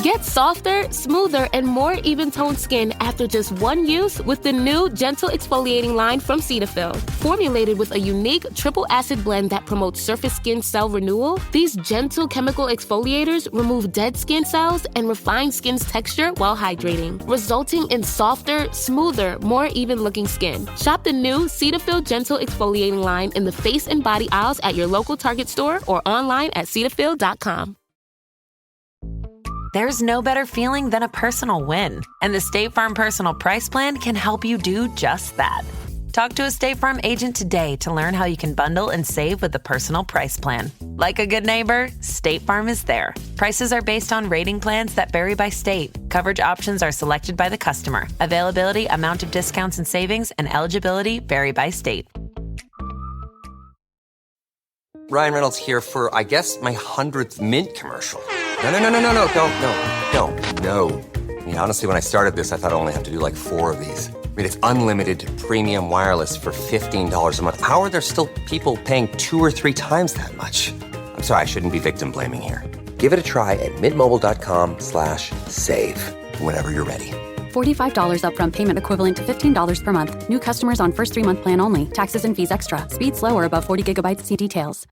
Get softer, smoother, and more even-toned skin after just one use with the new Gentle Exfoliating line from Cetaphil. Formulated with a unique triple acid blend that promotes surface skin cell renewal, these gentle chemical exfoliators remove dead skin cells and refine skin's texture while hydrating, resulting in softer, smoother, more even-looking skin. Shop the new Cetaphil Gentle Exfoliating line in the face and body aisles at your local Target store or online at Cetaphil.com. There's no better feeling than a personal win, and the State Farm Personal Price Plan can help you do just that. Talk to a State Farm agent today to learn how you can bundle and save with the Personal Price Plan. Like a good neighbor, State Farm is there. Prices are based on rating plans that vary by state. Coverage options are selected by the customer. Availability, amount of discounts and savings, and eligibility vary by state. Ryan Reynolds here for, I guess, my 100th Mint commercial. No, don't. I mean, honestly, when I started this, I thought I only have to do like 4 of these. I mean, it's unlimited premium wireless for $15 a month. How are there still people paying 2 or 3 times that much? I'm sorry, I shouldn't be victim blaming here. Give it a try at mintmobile.com/save. Whenever you're ready. $45 upfront payment equivalent to $15 per month. New customers on first 3-month plan only. Taxes and fees extra. Speed slower above 40 gigabytes. See details.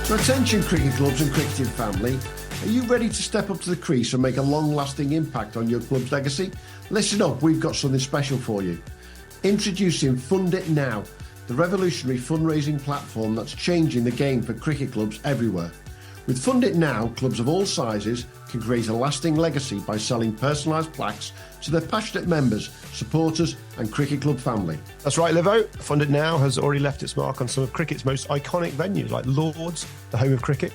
So attention cricket clubs and cricketing family, are you ready to step up to the crease and make a long-lasting impact on your club's legacy? Listen up, we've got something special for you. Introducing Fund It Now, the revolutionary fundraising platform that's changing the game for cricket clubs everywhere. With Fund It Now, clubs of all sizes can create a lasting legacy by selling personalised plaques to their passionate members, supporters and cricket club family. That's right, Livo. Fund It Now has already left its mark on some of cricket's most iconic venues like Lords, the home of cricket,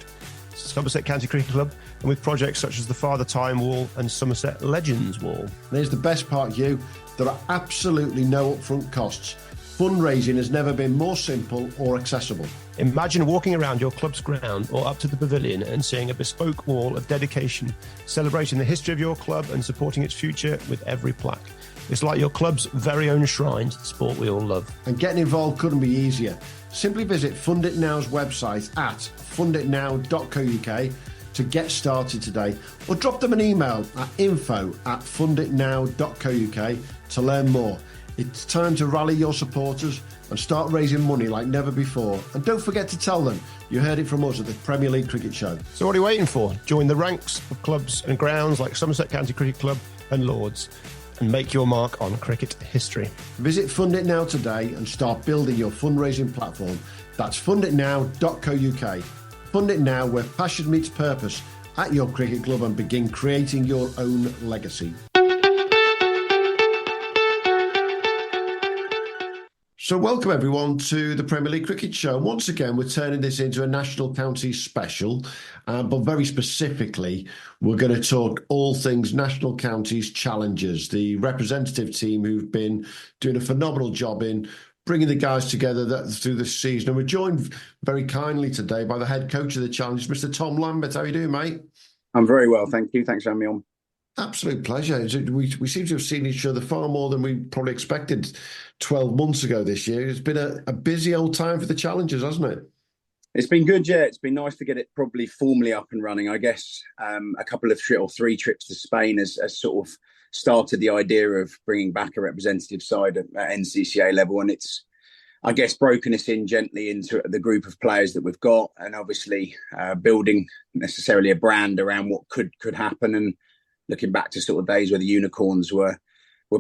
Somerset County Cricket Club, and with projects such as the Father Time Wall and Somerset Legends Wall. And here's the best part, Hugh. There are absolutely no upfront costs. Fundraising has never been more simple or accessible. Imagine walking around your club's ground or up to the pavilion and seeing a bespoke wall of dedication, celebrating the history of your club and supporting its future with every plaque. It's like your club's very own shrine to the sport we all love. And getting involved couldn't be easier. Simply visit Fund It Now's website at funditnow.co.uk to get started today, or drop them an email at info@funditnow.co.uk to learn more. It's time to rally your supporters and start raising money like never before. And don't forget to tell them you heard it from us at the Premier League Cricket Show. So what are you waiting for? Join the ranks of clubs and grounds like Somerset County Cricket Club and Lords and make your mark on cricket history. Visit Fund It Now today and start building your fundraising platform. That's funditnow.co.uk. Fund It Now, where passion meets purpose at your cricket club, and begin creating your own legacy. So welcome everyone to the Premier League Cricket Show. Once again, we're turning this into a National Counties special, but very specifically, we're going to talk all things National Counties Challengers, the representative team who've been doing a phenomenal job in bringing the guys together through this season. And we're joined very kindly today by the head coach of the Challengers, Mr. Tom Lambert. How are you doing, mate? I'm very well, thank you. Thanks for having me on. Absolute pleasure. We seem to have seen each other far more than we probably expected 12 months ago this year. It's been a busy old time for the Challengers, hasn't it? It's been good, yeah. It's been nice to get it probably formally up and running. I guess a couple of 3 trips to Spain has sort of started the idea of bringing back a representative side at NCCA level. And it's, I guess, broken us in gently into the group of players that we've got, and obviously building necessarily a brand around what could happen. And looking back to sort of days where the Unicorns were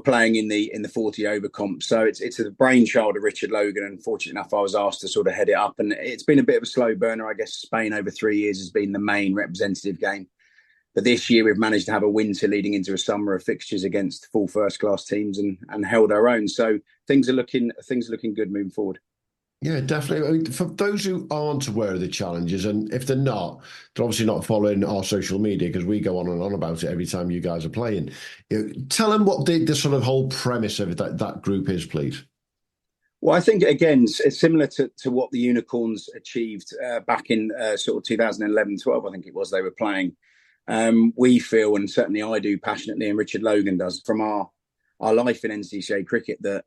playing in the 40 over comp. So it's a brainchild of Richard Logan, and fortunate enough I was asked to sort of head it up, and it's been a bit of a slow burner. I guess Spain over 3 years has been the main representative game, but this year we've managed to have a winter leading into a summer of fixtures against full first class teams and held our own. So things are looking good moving forward. Yeah, definitely. I mean, for those who aren't aware of the Challengers, and if they're not, they're obviously not following our social media because we go on and on about it every time you guys are playing. Tell them what the sort of whole premise of that group is, please. Well, I think, again, it's similar to what the Unicorns achieved back in sort of 2011-12, I think it was, they were playing. We feel, and certainly I do passionately, and Richard Logan does, from our our life in NCCA cricket, that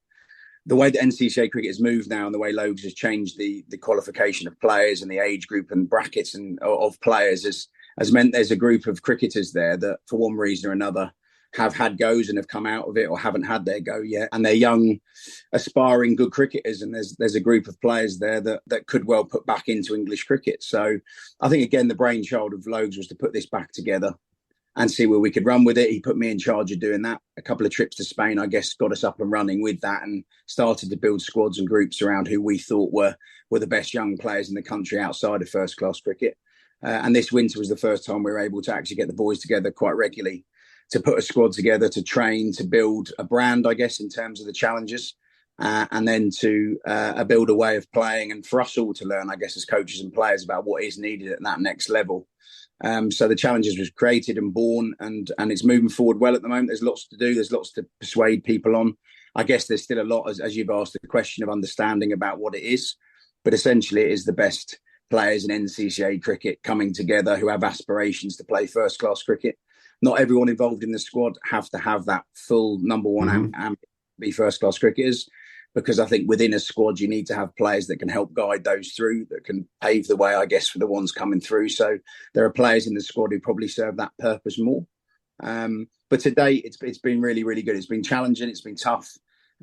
the way that NCCA cricket has moved now and the way Logues has changed the qualification of players and the age group and brackets and of players has meant there's a group of cricketers there that for one reason or another have had goes and have come out of it or haven't had their go yet. And they're young, aspiring, good cricketers. And there's a group of players there that could well put back into English cricket. So I think, again, the brainchild of Logues was to put this back together and see where we could run with it. He put me in charge of doing that. A couple of trips to Spain, I guess, got us up and running with that and started to build squads and groups around who we thought were the best young players in the country outside of first-class cricket. And this winter was the first time we were able to actually get the boys together quite regularly to put a squad together, to train, to build a brand, I guess, in terms of the challenges, and then to build a way of playing and for us all to learn, I guess, as coaches and players about what is needed at that next level. So the challenges was created and born, and it's moving forward well at the moment. There's lots to do. There's lots to persuade people on. I guess there's still a lot, as you've asked, the question of understanding about what it is. But essentially, it is the best players in NCCA cricket coming together who have aspirations to play first-class cricket. Not everyone involved in the squad have to have that full number one and be first-class cricketers, because I think within a squad, you need to have players that can help guide those through, that can pave the way, I guess, for the ones coming through. So there are players in the squad who probably serve that purpose more. But to date, it's been really, really good. It's been challenging. It's been tough.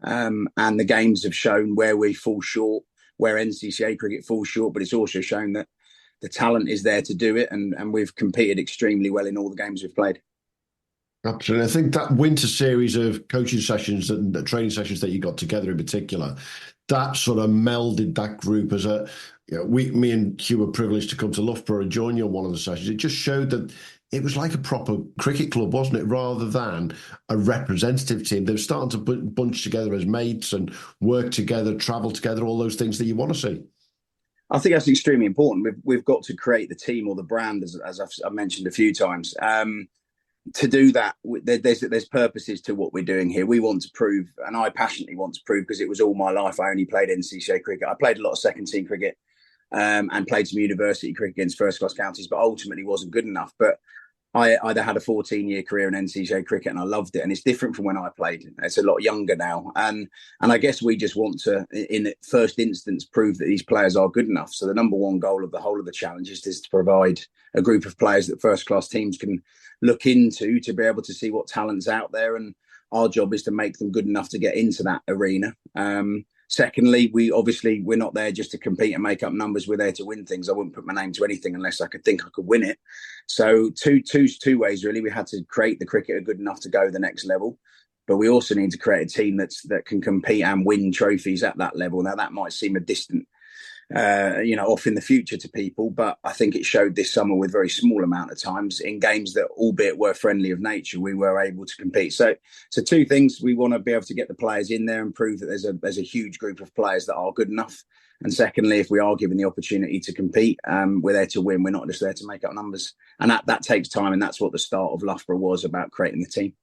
And the games have shown where we fall short, where NCCA cricket falls short, but it's also shown that the talent is there to do it. And we've competed extremely well in all the games we've played. Absolutely. I think that winter series of coaching sessions and the training sessions that you got together in particular, that sort of melded that group as me and Hugh were privileged to come to Loughborough and join you on one of the sessions. It just showed that it was like a proper cricket club, wasn't it? Rather than a representative team. They were starting to bunch together as mates and work together, travel together, all those things that you want to see. I think that's extremely important. We've got to create the team or the brand, as I've mentioned a few times. To do that, there's purposes to what we're doing here. We want to prove, and I passionately want to prove, because it was all my life. I only played NCCA cricket. I played a lot of second team cricket and played some university cricket against first class counties, but ultimately wasn't good enough. But I either had a 14-year career in NCCA cricket and I loved it, and it's different from when I played. It's a lot younger now, and I guess we just want to, in the first instance, prove that these players are good enough. So the number one goal of the whole of the challenge is to provide a group of players that first-class teams can look into to be able to see what talent's out there, and our job is to make them good enough to get into that arena. Secondly, we're not there just to compete and make up numbers. We're there to win things. I wouldn't put my name to anything unless I could think I could win it. So two ways, really. We had to create the cricketer good enough to go the next level, but we also need to create a team that can compete and win trophies at that level. Now, that might seem a distant, off in the future to people, but I think it showed this summer with very small amount of times in games that, albeit were friendly of nature, we were able to compete. So two things: we want to be able to get the players in there and prove that there's a huge group of players that are good enough. And secondly, if we are given the opportunity to compete, we're there to win. We're not just there to make up numbers, and that takes time. And that's what the start of Loughborough was about, creating the team.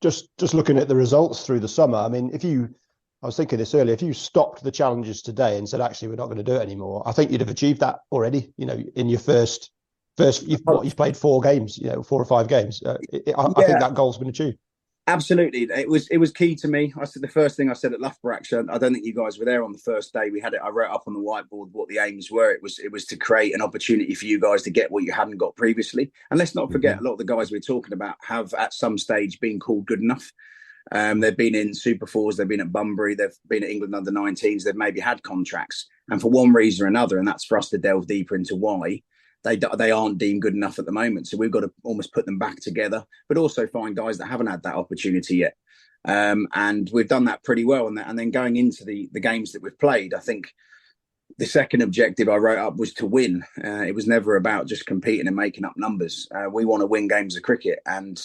Just looking at the results through the summer, I mean, I was thinking this earlier, if you stopped the challenges today and said, actually, we're not going to do it anymore, I think you'd have achieved that already, in your first you've played 4 games, 4 or 5 games. I think that goal's been achieved. Absolutely. It was key to me. I said the first thing I said at Loughborough, actually, I don't think you guys were there on the first day. We had it. I wrote up on the whiteboard what the aims were. It was to create an opportunity for you guys to get what you hadn't got previously. And let's not forget, a lot of the guys we're talking about have at some stage been called good enough. They've been in Super Fours, they've been at Bunbury, they've been at England under 19s, they've maybe had contracts. And for one reason or another, and that's for us to delve deeper into why, they aren't deemed good enough at the moment. So we've got to almost put them back together, but also find guys that haven't had that opportunity yet. And we've done that pretty well. And then going into the games that we've played, I think the second objective I wrote up was to win. It was never about just competing and making up numbers. We want to win games of cricket. And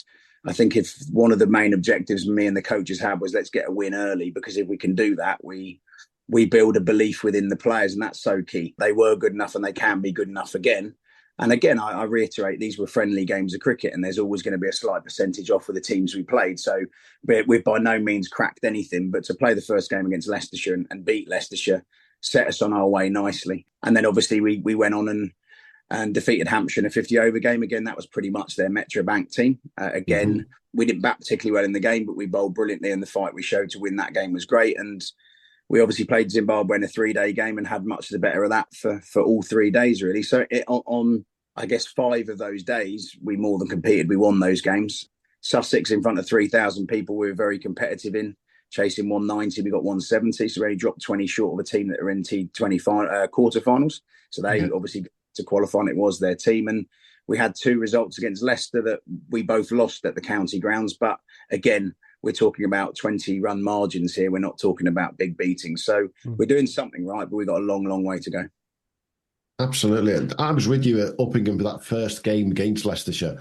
I think if one of the main objectives me and the coaches had was let's get a win early, because if we can do that, we build a belief within the players, and that's so key. They were good enough and they can be good enough again. And again, I reiterate, these were friendly games of cricket, and there's always going to be a slight percentage off with the teams we played. So we've by no means cracked anything, but to play the first game against Leicestershire and beat Leicestershire set us on our way nicely. And then obviously we went on and defeated Hampshire in a 50-over game. Again, that was pretty much their Metro Bank team. We didn't bat particularly well in the game, but we bowled brilliantly, and the fight we showed to win that game was great. And we obviously played Zimbabwe in a 3-day game and had much the better of that for all 3 days, really. So on, I guess, 5 of those days, we more than competed. We won those games. Sussex in front of 3,000 people, we were very competitive in. Chasing 190, we got 170, so we only dropped 20 short of a team that are in T20 quarterfinals. So they obviously to qualify, and it was their team. And we had 2 results against Leicester that we both lost at the county grounds. But again, we're talking about 20-run margins here. We're not talking about big beatings. So we're doing something right, but we've got a long, long way to go. Absolutely. I was with you at Uppingham for that first game against Leicestershire.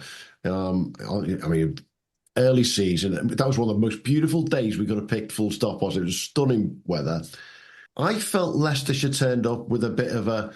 Early season, that was one of the most beautiful days we could have picked, full stop. It was stunning weather. I felt Leicestershire turned up with a bit of a,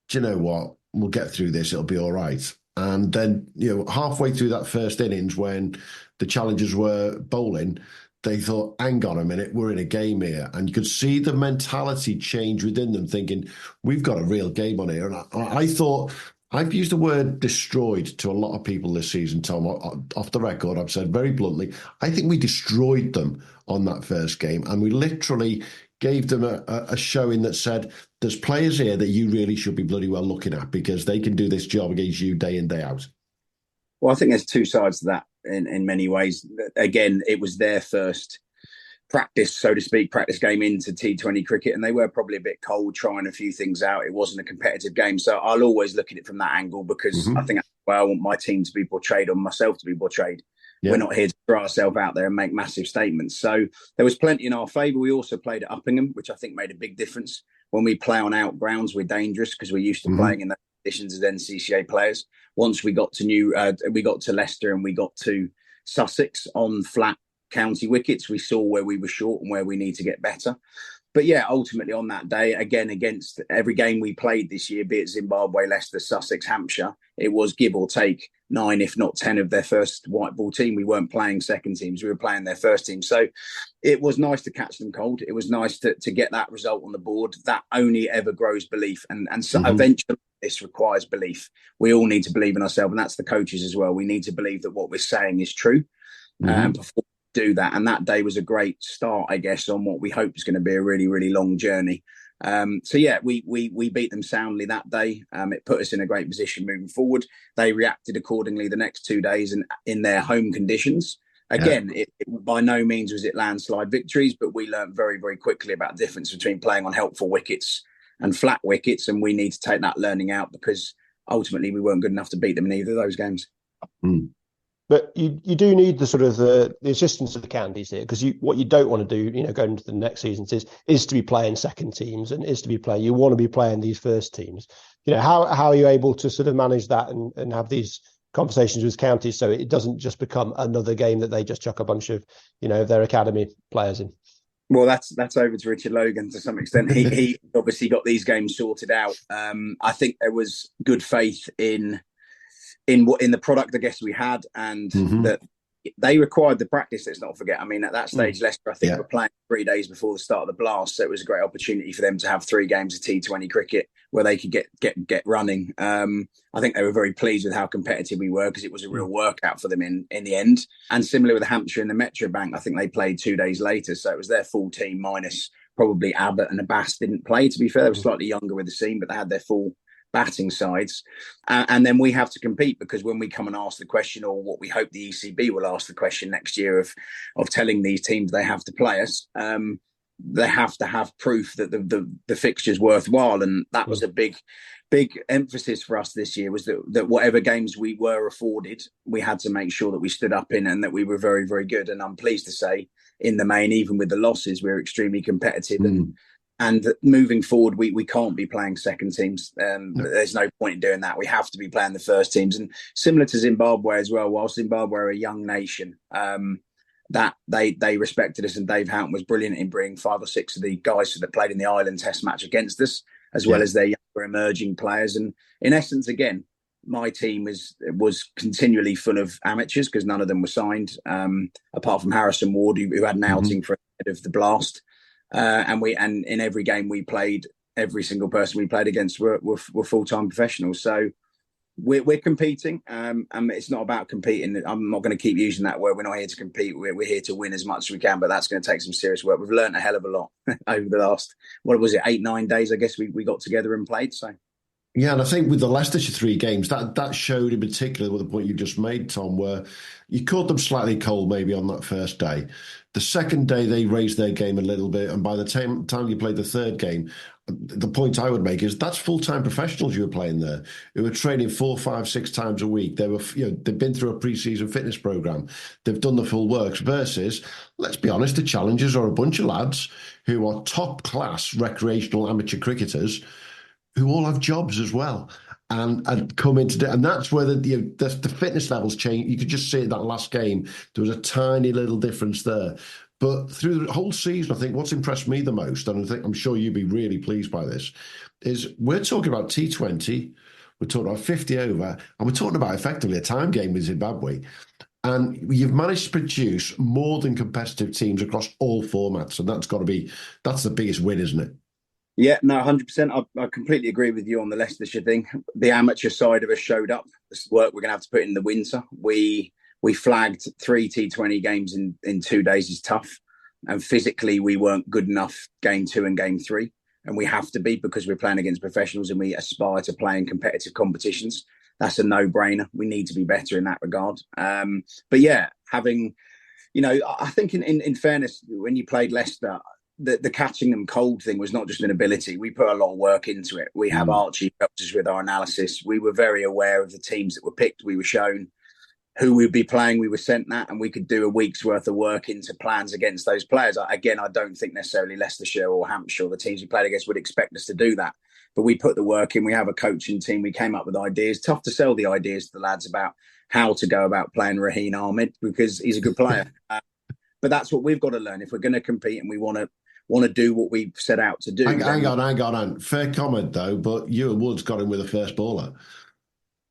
do you know what, we'll get through this, it'll be all right. And then, halfway through that first innings, when the challengers were bowling, they thought, hang on a minute, we're in a game here. And you could see the mentality change within them, thinking, we've got a real game on here. And I thought, I've used the word destroyed to a lot of people this season, Tom. Off the record, I've said very bluntly, I think we destroyed them on that first game. And we literally gave them a showing that said, there's players here that you really should be bloody well looking at, because they can do this job against you day in, day out. Well, I think there's 2 sides to that in many ways. Again, it was their first practice, so to speak, practice game into T20 cricket, and they were probably a bit cold trying a few things out. It wasn't a competitive game. So I'll always look at it from that angle, because I think I want my team to be portrayed, or myself to be portrayed. Yeah. We're not here to throw ourselves out there and make massive statements. So there was plenty in our favour. We also played at Uppingham, which I think made a big difference. When we play on out grounds, we're dangerous because we're used to playing in those conditions as NCCA players. Once we got to Leicester and we got to Sussex on flat county wickets, we saw where we were short and where we need to get better. But yeah, ultimately on that day, again, against every game we played this year, be it Zimbabwe, Leicester, Sussex, Hampshire, it was give or take 9, if not 10 of their first white ball team. We weren't playing second teams, we were playing their first team. So it was nice to catch them cold. It was nice to get that result on the board. That only ever grows belief. And so eventually this requires belief. We all need to believe in ourselves, and that's the coaches as well. We need to believe that what we're saying is true. And before do that, and that day was a great start, I guess, on what we hope is going to be a really, really long journey. So yeah, we beat them soundly that day. It put us in a great position moving forward. They reacted accordingly the next 2 days and in their home conditions. Again, it by no means was it landslide victories, but we learned very, very quickly about the difference between playing on helpful wickets and flat wickets, and we need to take that learning out, because ultimately we weren't good enough to beat them in either of those games. But you do need the sort of the assistance of the counties here, because what you don't want to do, going into the next seasons is to be playing second teams, and you want to be playing these first teams. How are you able to sort of manage that and have these conversations with counties so it doesn't just become another game that they just chuck a bunch of their academy players in? Well, that's over to Richard Logan to some extent. He obviously got these games sorted out. I think there was good faith in the product, I guess, we had, and that they required the practice. Let's not forget. I mean, at that stage, Leicester, I think, were playing 3 days before the start of the blast, so it was a great opportunity for them to have 3 games of T20 cricket where they could get running. I think they were very pleased with how competitive we were, because it was a real workout for them in the end. And similar with Hampshire and the Metro Bank, I think they played 2 days later, so it was their full team minus probably Abbott and Abbas didn't play. To be fair, they were slightly younger with the team, but they had their full batting sides, and then we have to compete, because when we come and ask the question, or what we hope the ECB will ask the question next year of telling these teams they have to play us, they have to have proof that the fixture's worthwhile. And that was a big emphasis for us this year, was that whatever games we were afforded, we had to make sure that we stood up in, and that we were very, very good. And I'm pleased to say, in the main, even with the losses, we're extremely competitive. And moving forward, we can't be playing second teams. There's no point in doing that. We have to be playing the first teams. And similar to Zimbabwe as well, while Zimbabwe are a young nation, that they respected us, and Dave Houghton was brilliant in bringing 5 or 6 of the guys that played in the Ireland Test match against us, as well as their younger emerging players. And in essence, again, my team was continually full of amateurs, because none of them were signed, apart from Harrison Ward, who had an outing for ahead of the blast. And in every game we played, every single person we played against were full-time professionals. So we're competing, and it's not about competing. I'm not going to keep using that word. We're not here to compete. We're here to win as much as we can, but that's going to take some serious work. We've learned a hell of a lot over the last, what was it, 8-9 days, I guess we got together and played. So yeah, and I think with the Leicestershire 3 games, that showed in particular with the point you just made, Tom, where you caught them slightly cold maybe on that first day. The second day, they raised their game a little bit, and by the time you played the third game, the point I would make is that's full-time professionals you were playing there, who were training 4, 5, 6 times a week. They were, they've been through a pre-season fitness program. They've done the full works versus, let's be honest, the challengers are a bunch of lads who are top-class recreational amateur cricketers who all have jobs as well and come into it. And that's where the fitness levels change. You could just see that last game, there was a tiny little difference there. But through the whole season, I think what's impressed me the most, and I'm sure you'd be really pleased by this, is we're talking about T20, we're talking about 50 over, and we're talking about effectively a time game with Zimbabwe. And you've managed to produce more than competitive teams across all formats. And that's the biggest win, isn't it? Yeah, no, 100%. I completely agree with you on the Leicestershire thing. The amateur side of us showed up. This work we're going to have to put in the winter. We flagged 3 T20 games in 2 days is tough. And physically, we weren't good enough game 2 and game 3. And we have to be because we're playing against professionals and we aspire to play in competitive competitions. That's a no-brainer. We need to be better in that regard. But yeah, having, I think in fairness, when you played Leicester, the catching them cold thing was not just an ability. We put a lot of work into it. We have Archie helped us with our analysis. We were very aware of the teams that were picked. We were shown who we'd be playing. We were sent that, and we could do a week's worth of work into plans against those players. Again, I don't think necessarily Leicestershire or Hampshire, or the teams we played against, would expect us to do that. But we put the work in. We have a coaching team. We came up with ideas. Tough to sell the ideas to the lads about how to go about playing Raheen Ahmed because he's a good player. But that's what we've got to learn if we're going to compete and we want to do what we've set out to do. Hang on. Fair comment, though, but Ewan Woods got him with a first baller.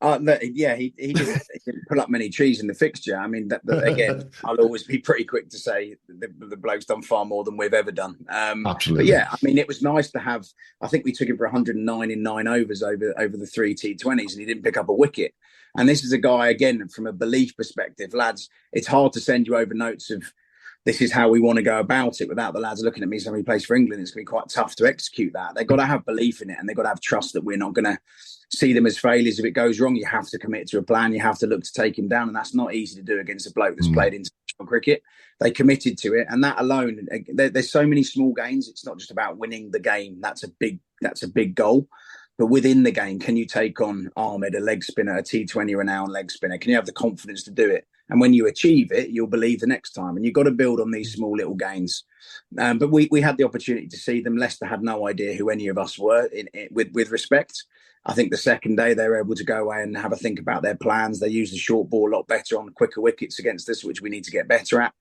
Yeah, he didn't put up many trees in the fixture. I mean, again, I'll always be pretty quick to say the bloke's done far more than we've ever done. Absolutely. But yeah, I mean, it was nice to have, I think we took him for 109 in 9 overs over the 3 T20s, and he didn't pick up a wicket. And this is a guy, again, from a belief perspective, lads, it's hard to send you over notes of, this is how we want to go about it without the lads looking at me saying he plays for England. It's going to be quite tough to execute that. They've got to have belief in it, and they've got to have trust that we're not going to see them as failures. If it goes wrong, you have to commit to a plan. You have to look to take him down, and that's not easy to do against a bloke that's played international cricket. They committed to it, and that alone, there's so many small gains. It's not just about winning the game. That's a big goal. But within the game, can you take on Ahmed, a leg spinner, a T20 renowned leg spinner? Can you have the confidence to do it? And when you achieve it, you'll believe the next time. And you've got to build on these small little gains. But we had the opportunity to see them. Leicester had no idea who any of us were, with respect. I think the second day they were able to go away and have a think about their plans. They used the short ball a lot better on quicker wickets against us, which we need to get better at.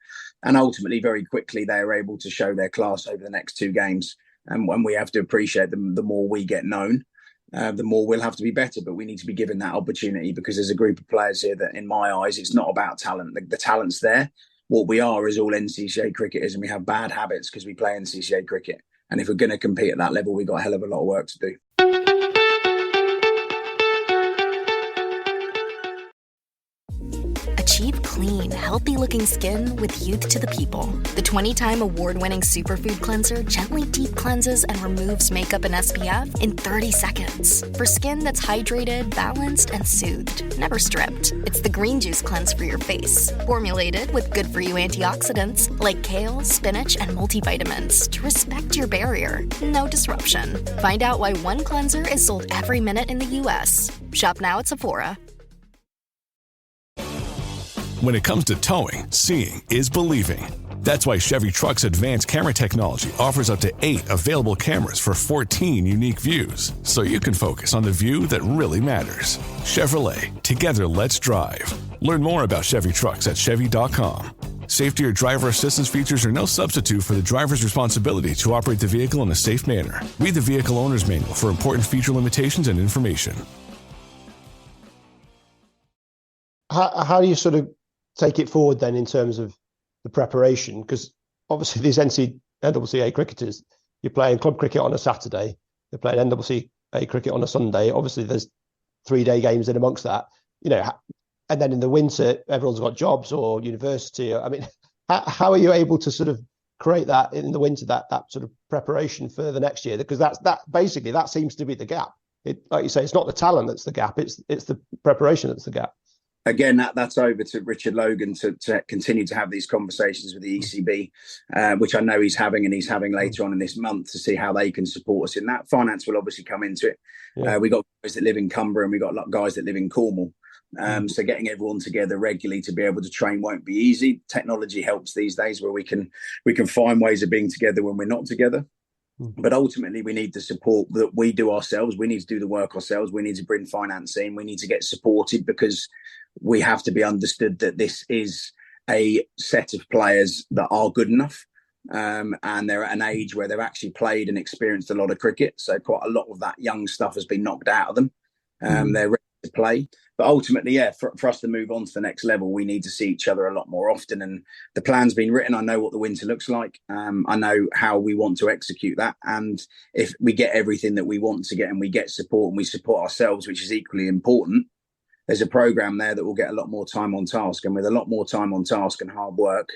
And ultimately, very quickly, they were able to show their class over the next 2 games. And when we have to appreciate them, the more we get known, the more we'll have to be better. But we need to be given that opportunity because there's a group of players here that, in my eyes, it's not about talent. The talent's there. What we are is all NCCA cricketers, and we have bad habits because we play NCCA cricket. And if we're going to compete at that level, we've got a hell of a lot of work to do. Achieve clean, healthy-looking skin with Youth to the People. The 20-time award-winning superfood cleanser gently deep cleanses and removes makeup and SPF in 30 seconds. For skin that's hydrated, balanced, and soothed, never stripped. It's the green juice cleanse for your face, formulated with good-for-you antioxidants like kale, spinach, and multivitamins to respect your barrier. No disruption. Find out why one cleanser is sold every minute in the U.S. Shop now at Sephora. When it comes to towing, seeing is believing. That's why Chevy Truck's advanced camera technology offers up to 8 available cameras for 14 unique views, so you can focus on the view that really matters. Chevrolet, together let's drive. Learn more about Chevy Trucks at Chevy.com. Safety or driver assistance features are no substitute for the driver's responsibility to operate the vehicle in a safe manner. Read the vehicle owner's manual for important feature limitations and information. How do you sort of take it forward then in terms of the preparation? Because obviously these NCCA cricketers, you're playing club cricket on a Saturday, they're playing NCCA cricket on a Sunday. Obviously there's 3-day games in amongst that, and then in the winter, everyone's got jobs or university. I mean, how are you able to sort of create that in the winter, that sort of preparation for the next year? Because that seems to be the gap. Like you say, it's not the talent that's the gap, it's the preparation that's the gap. Again, that's over to Richard Logan to continue to have these conversations with the ECB, which I know he's having later on in this month, to see how they can support us in that. Finance will obviously come into it. Yeah. We got guys that live in Cumbria and we got a lot of guys that live in Cornwall. So getting everyone together regularly to be able to train won't be easy. Technology helps these days, where we can find ways of being together when we're not together. But ultimately, we need the support that we do ourselves. We need to do the work ourselves. We need to bring finance in. We need to get supported, because we have to be understood that this is a set of players that are good enough. And they're at an age where they've actually played and experienced a lot of cricket. So quite a lot of that young stuff has been knocked out of them. They're ready to play. But ultimately, for us to move on to the next level, we need to see each other a lot more often. And the plan's been written. I know what the winter looks like. I know how we want to execute that. And if we get everything that we want to get, and we get support and we support ourselves, which is equally important, there's a program there that will get a lot more time on task. And with a lot more time on task and hard work,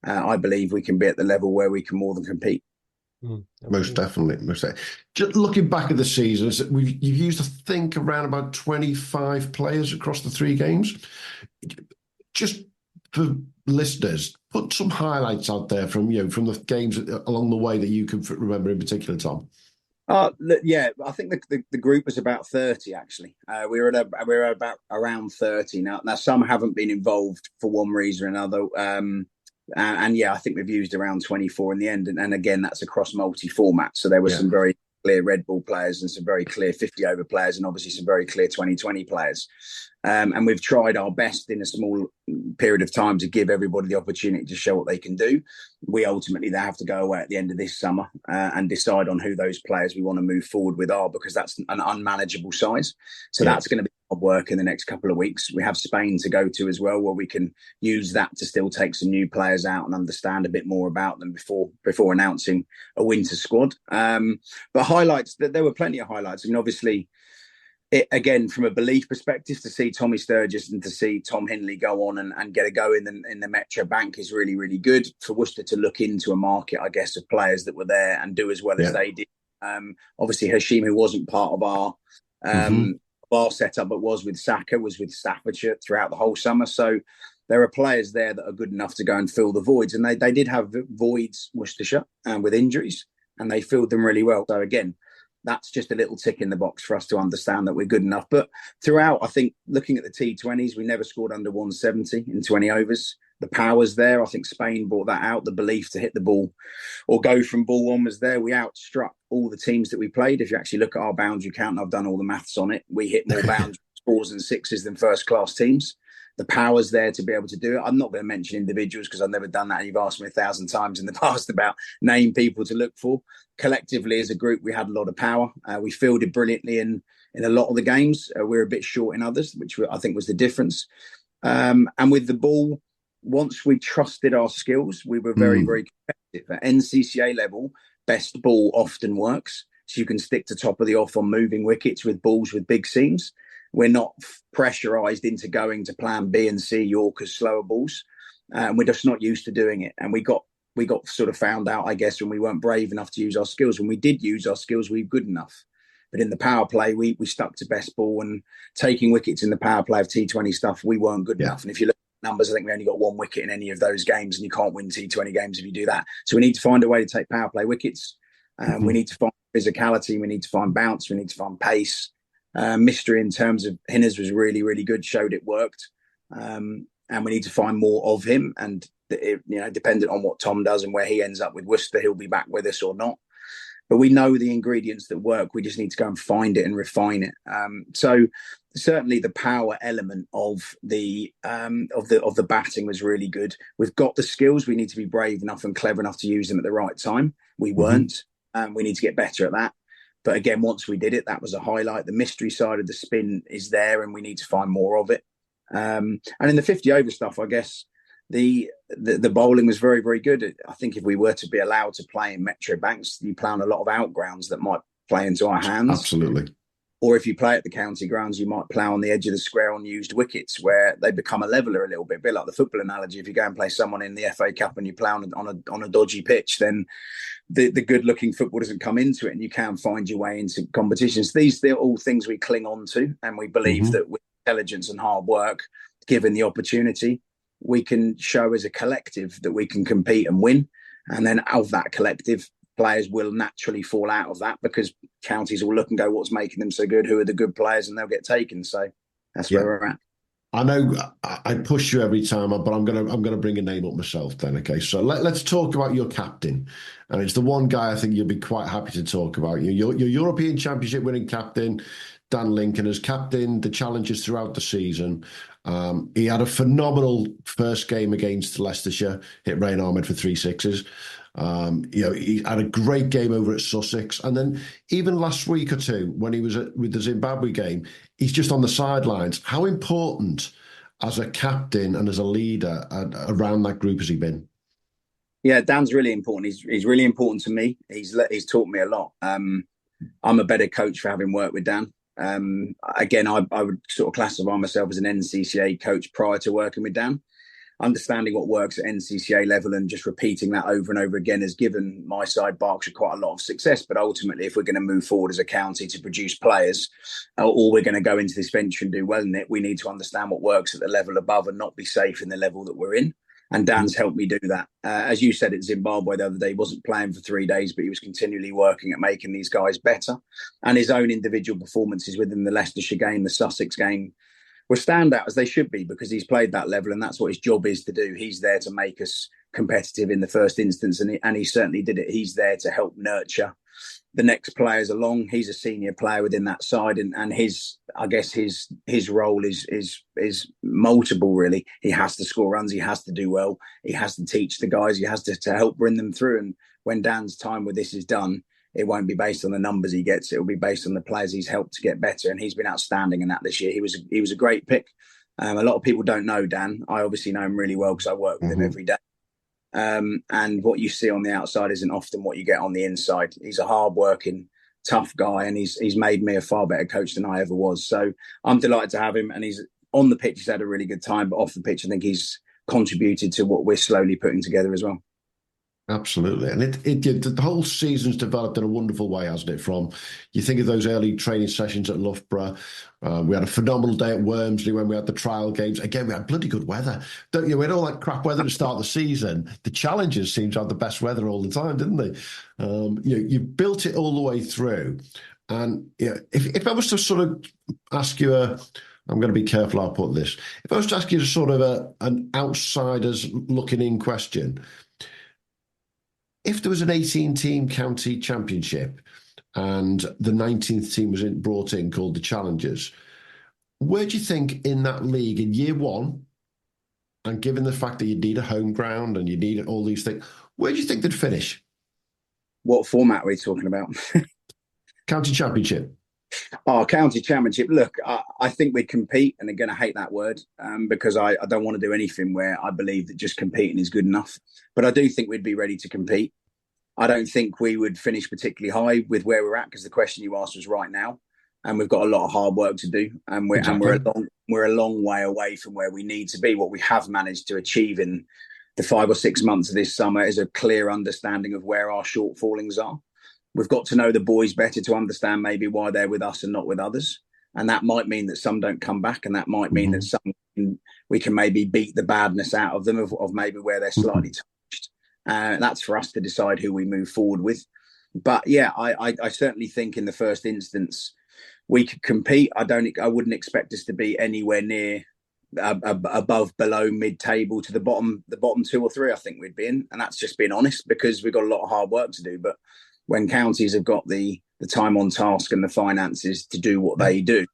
I believe we can be at the level where we can more than compete. Most definitely. Just looking back at the season, you've used, I think, around about 25 players across the 3 games. Just for listeners, put some highlights out there from the games along the way that you can remember in particular, Tom. I think the group was about 30 actually. We were about around 30 now. Now some haven't been involved for one reason or another. I think we've used around 24 in the end. And again, that's across multi-format. So there were some very clear red ball players and some very clear 50-over players, and obviously some very clear 20-20 players. And we've tried our best in a small period of time to give everybody the opportunity to show what they can do. They have to go away at the end of this summer and decide on who those players we want to move forward with are, because that's an unmanageable size. So that's going to be hard work in the next couple of weeks. We have Spain to go to as well, where we can use that to still take some new players out and understand a bit more about them before announcing a winter squad. But highlights, there were plenty of highlights. I mean, obviously, again, from a belief perspective, to see Tommy Sturgis and to see Tom Hindley go on and get a go in the Metro Bank is really, really good. For Worcester to look into a market, I guess, of players that were there and do as well as they did. Obviously, Hashim, who wasn't part of our setup, but was with Saka, was with Staffordshire throughout the whole summer. So there are players there that are good enough to go and fill the voids. And they did have voids, Worcestershire, with injuries, and they filled them really well. So again, that's just a little tick in the box for us to understand that we're good enough. But throughout, I think, looking at the T20s, we never scored under 170 in 20 overs. The power's there. I think Spain brought that out. The belief to hit the ball or go from ball one was there. We outstruck all the teams that we played. If you actually look at our boundary count, and I've done all the maths on it, we hit more boundaries, 4s and 6s than first-class teams. The power's there to be able to do it. I'm not going to mention individuals because I've never done that. You've asked me 1,000 times in the past about name people to look for. Collectively, as a group, we had a lot of power. We fielded brilliantly in a lot of the games. We were a bit short in others, which I think was the difference. And with the ball, once we trusted our skills, we were very, very competitive. At NCCA level, best ball often works. So you can stick to top of the off on moving wickets with balls with big seams. We're not pressurised into going to plan B and C Yorkers slower balls. We're just not used to doing it. And we got sort of found out, I guess, when we weren't brave enough to use our skills. When we did use our skills, we were good enough. But in the power play, we stuck to best ball, and taking wickets in the power play of T20 stuff, we weren't good enough. And if you look at numbers, I think we only got 1 wicket in any of those games, and you can't win T20 games if you do that. So we need to find a way to take power play wickets. We need to find physicality. We need to find bounce. We need to find pace. Mystery in terms of Hinners was really, really good, showed it worked. And we need to find more of him. And, dependent on what Tom does and where he ends up with Worcester, he'll be back with us or not. But we know the ingredients that work. We just need to go and find it and refine it. So certainly the power element of the batting was really good. We've got the skills. We need to be brave enough and clever enough to use them at the right time. We weren't. We need to get better at that. But again, once we did it, that was a highlight. The mystery side of the spin is there, and we need to find more of it. And in the 50 over stuff, I guess the bowling was very, very good. I think if we were to be allowed to play in Metro Banks, you play on a lot of outgrounds that might play into our hands. Absolutely. Or if you play at the county grounds, you might plough on the edge of the square on used wickets where they become a leveller a little bit like the football analogy. If you go and play someone in the FA Cup and you plough on a dodgy pitch, then the good looking football doesn't come into it, and you can find your way into competitions. They're all things we cling on to, and we believe that with intelligence and hard work, given the opportunity, we can show as a collective that we can compete and win. And then out of that collective, players will naturally fall out of that because counties will look and go, what's making them so good? Who are the good players? And they'll get taken. So that's where we're at. I know I push you every time, but I'm gonna bring a name up myself then. Okay, so let's talk about your captain, and it's the one guy I think you'll be quite happy to talk about. Your European Championship winning captain, Dan Lincoln, has captained the challenges throughout the season. He had a phenomenal first game against Leicestershire, hit Rain Ahmed for 3 sixes. He had a great game over at Sussex, and then even last week or two when he was with the Zimbabwe game, he's just on the sidelines. How important as a captain and as a leader around that group has he been? Yeah, Dan's really important. He's really important to me. He's taught me a lot. I'm a better coach for having worked with Dan. Again, I would sort of classify myself as an NCCA coach prior to working with Dan. Understanding what works at NCCA level and just repeating that over and over again has given my side, Berkshire, quite a lot of success. But ultimately, if we're going to move forward as a county to produce players, or we're going to go into this venture and do well in it, we need to understand what works at the level above and not be safe in the level that we're in. And Dan's helped me do that. As you said, at Zimbabwe the other day, he wasn't playing for 3 days, but he was continually working at making these guys better. And his own individual performances within the Leicestershire game, the Sussex game, were standout as they should be, because he's played that level and that's what his job is to do. He's there to make us competitive in the first instance, and he certainly did it. He's there to help nurture the next players along. He's a senior player within that side, and his role is multiple, really. He has to score runs, he has to do well, he has to teach the guys, he has to help bring them through. And when Dan's time with this is done, it won't be based on the numbers he gets. It'll be based on the players he's helped to get better. And he's been outstanding in that this year. He was a great pick. A lot of people don't know Dan. I obviously know him really well because I work with him every day. And what you see on the outside isn't often what you get on the inside. He's a hard-working, tough guy, and he's made me a far better coach than I ever was. So I'm delighted to have him. And he's on the pitch, he's had a really good time. But off the pitch, I think he's contributed to what we're slowly putting together as well. Absolutely. And the whole season's developed in a wonderful way, hasn't it? From, you think of those early training sessions at Loughborough. We had a phenomenal day at Wormsley when we had the trial games. Again, we had bloody good weather. Don't you? We had all that crap weather to start the season. The Challengers seemed to have the best weather all the time, didn't they? You built it all the way through. And if I was to sort of ask you I'm going to be careful how I put this. If I was to ask you sort of an outsider's looking in question, if there was an 18-team county championship and the 19th team was brought in called the Challengers, where do you think in that league in year one, and given the fact that you need a home ground and you need all these things, where do you think they'd finish? What format are we talking about? County championship. Oh, county championship. Look, I think we'd compete, and again, I hate that word because I don't want to do anything where I believe that just competing is good enough. But I do think we'd be ready to compete. I don't think we would finish particularly high with where we're at, because the question you asked was right now, and we've got a lot of hard work to do, and we're a long way away from where we need to be. What we have managed to achieve in the 5 or 6 months of this summer is a clear understanding of where our shortfallings are. We've got to know the boys better to understand maybe why they're with us and not with others. And that might mean that some don't come back, and that might mean that some we can maybe beat the badness out of them of maybe where they're slightly touched. That's for us to decide who we move forward with. But yeah, I certainly think in the first instance we could compete. I wouldn't expect us to be anywhere near above, below, mid-table to the bottom 2 or 3. I think we'd be in, and that's just being honest, because we've got a lot of hard work to do. But when counties have got the time on task and the finances to do what they do,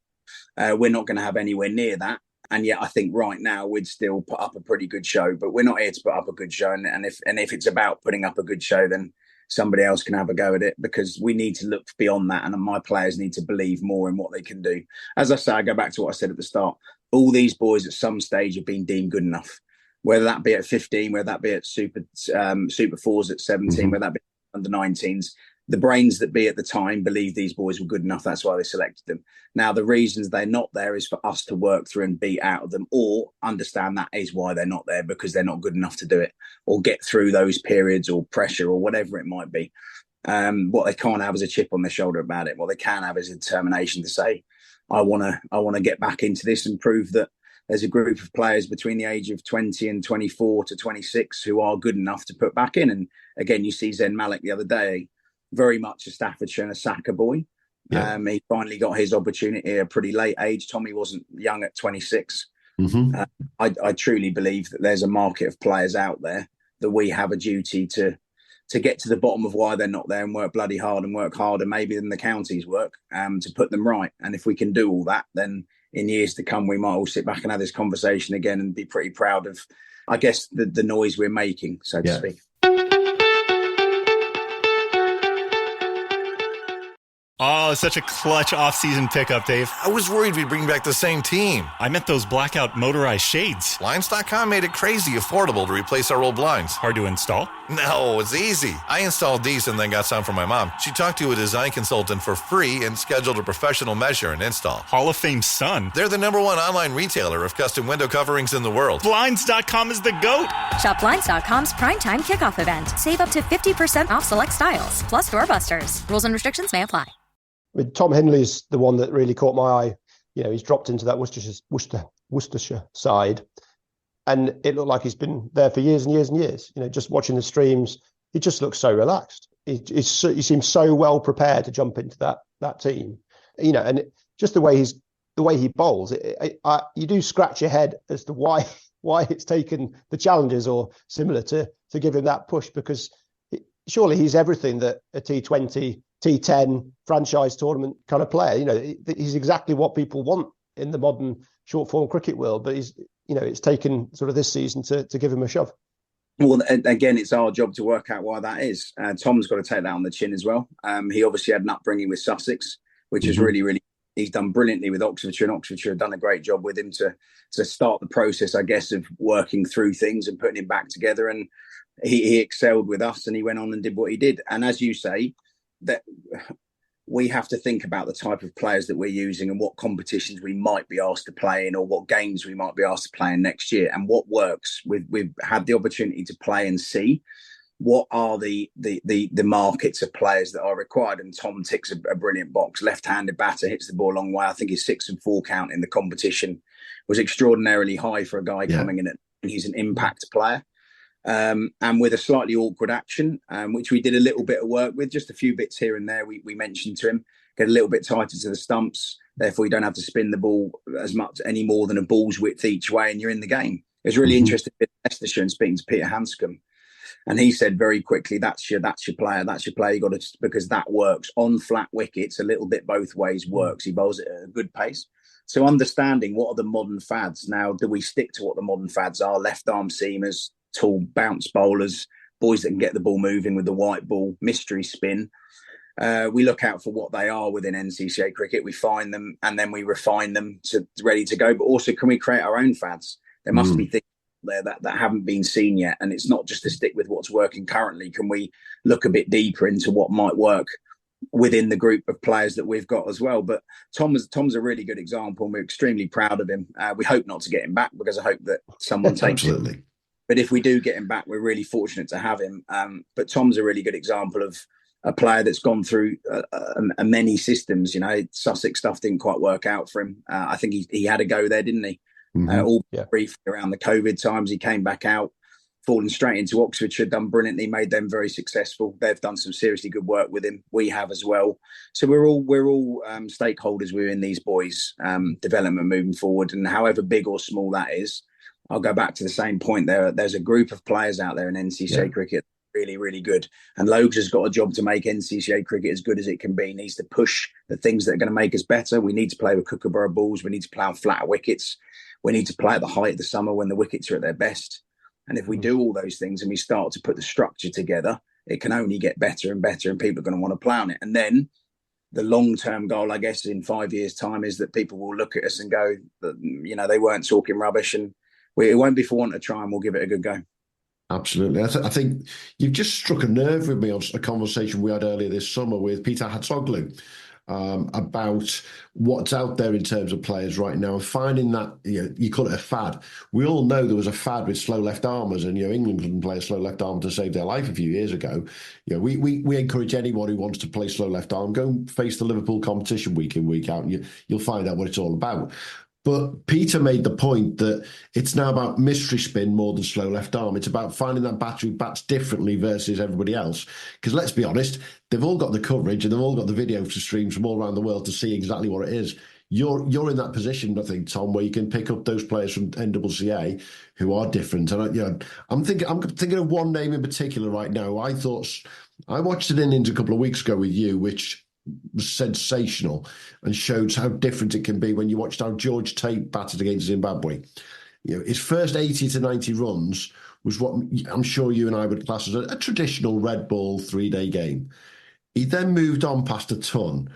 we're not going to have anywhere near that. And yet I think right now we'd still put up a pretty good show, but we're not here to put up a good show. And if it's about putting up a good show, then somebody else can have a go at it, because we need to look beyond that. And my players need to believe more in what they can do. As I say, I go back to what I said at the start. All these boys at some stage have been deemed good enough, whether that be at 15, whether that be at super fours at 17, whether that be under 19s. the brains that be at the time believe these boys were good enough. That's why they selected them. Now, the reasons they're not there is for us to work through and beat out of them, or understand that is why they're not there, because they're not good enough to do it or get through those periods or pressure or whatever it might be. What they can't have is a chip on their shoulder about it. What they can have is a determination to say, I want to get back into this and prove that there's a group of players between the age of 20 and 24 to 26 who are good enough to put back in. And again, you see Zen Malik the other day, very much a Staffordshire and a Saka boy. Yeah. He finally got his opportunity at a pretty late age. Tommy wasn't young at 26. Mm-hmm. I truly believe that there's a market of players out there that we have a duty to get to the bottom of why they're not there and work bloody hard and work harder maybe than the counties work, to put them right. And if we can do all that, then in years to come, we might all sit back and have this conversation again and be pretty proud of, I guess, the noise we're making, so to speak. Oh, such a clutch off-season pickup, Dave. I was worried we'd bring back the same team. I meant those blackout motorized shades. Blinds.com made it crazy affordable to replace our old blinds. Hard to install? No, it's easy. I installed these and then got some for my mom. She talked to a design consultant for free and scheduled a professional measure and install. Hall of Fame son. They're the #1 online retailer of custom window coverings in the world. Blinds.com is the GOAT. Shop Blinds.com's primetime kickoff event. Save up to 50% off select styles, plus doorbusters. Rules and restrictions may apply. Tom Henley's the one that really caught my eye. You know, he's dropped into that Worcestershire side, and it looked like he's been there for years and years and years. You know, just watching the streams, he just looks so relaxed. He seems so well prepared to jump into that team. You know, and just the way he bowls, you do scratch your head as to why it's taken the challenges or similar to give him that push, because surely he's everything that a T20, T10 franchise tournament kind of player. You know, he's exactly what people want in the modern short form cricket world, but it's taken sort of this season to give him a shove. Well, again, it's our job to work out why that is. Tom's got to take that on the chin as well. He obviously had an upbringing with Sussex, which is really, he's done brilliantly with Oxfordshire, and Oxfordshire have done a great job with him to start the process, I guess, of working through things and putting him back together. And he excelled with us, and he went on and did what he did. And as you say, that we have to think about the type of players that we're using and what competitions we might be asked to play in, or what games we might be asked to play in next year, and what works. We've had the opportunity to play and see what are the markets of players that are required. And Tom ticks a brilliant box. Left-handed batter, hits the ball a long way. I think his 6 and 4 count in the competition was extraordinarily high for a guy coming in, and he's an impact player. And with a slightly awkward action, which we did a little bit of work with, just a few bits here and there. We mentioned to him, get a little bit tighter to the stumps. Therefore, you don't have to spin the ball as much any more than a ball's width each way, and you're in the game. It was really interesting in Leicestershire and speaking to Peter Hanscom. And he said very quickly, that's your player. You got to, because that works on flat wickets, a little bit both ways works. He bowls it at a good pace. So understanding what are the modern fads. Now, do we stick to what the modern fads are? Left arm seamers, tall bounce bowlers, boys that can get the ball moving with the white ball, mystery spin. We look out for what they are within NCCA cricket. We find them and then we refine them to ready to go. But also, can we create our own fads? There must be things there that haven't been seen yet. And it's not just to stick with what's working currently. Can we look a bit deeper into what might work within the group of players that we've got as well? But Tom's a really good example, and we're extremely proud of him. We hope not to get him back, because I hope that someone takes it. But if we do get him back, we're really fortunate to have him. But Tom's a really good example of a player that's gone through many systems. You know, Sussex stuff didn't quite work out for him. I think he had a go there, didn't he? Briefly around the COVID times, he came back out, fallen straight into Oxfordshire, done brilliantly, made them very successful. They've done some seriously good work with him. We have as well. So we're all stakeholders within these boys' development moving forward. And however big or small that is, I'll go back to the same point there. There's a group of players out there in NCCA cricket, really, really good. And Logs has got a job to make NCCA cricket as good as it can be. He needs to push the things that are going to make us better. We need to play with kookaburra balls. We need to play on flatter wickets. We need to play at the height of the summer when the wickets are at their best. And if we do all those things and we start to put the structure together, it can only get better and better, and people are going to want to play on it. And then the long-term goal, I guess, in 5 years' time is that people will look at us and go, you know, they weren't talking rubbish, and it won't be for want of try, and we'll give it a good go. Absolutely. I think you've just struck a nerve with me on a conversation we had earlier this summer with Peter Hatzoglu about what's out there in terms of players right now, and finding that, you call it a fad. We all know there was a fad with slow left armers, and England couldn't play a slow left arm to save their life a few years ago. We encourage anyone who wants to play slow left arm, go and face the Liverpool competition week in, week out, and you'll find out what it's all about. But Peter made the point that it's now about mystery spin more than slow left arm. It's about finding that batter who bats differently versus everybody else. Because let's be honest, they've all got the coverage and they've all got the video streams from all around the world to see exactly what it is. You're in that position, I think, Tom, where you can pick up those players from NCCA who are different. And I'm thinking of one name in particular right now. I watched an innings a couple of weeks ago with you, which was sensational and showed how different it can be when you watched how George Tate batted against Zimbabwe. His first 80 to 90 runs was what I'm sure you and I would class as a traditional red ball 3-day game. He then moved on past a ton,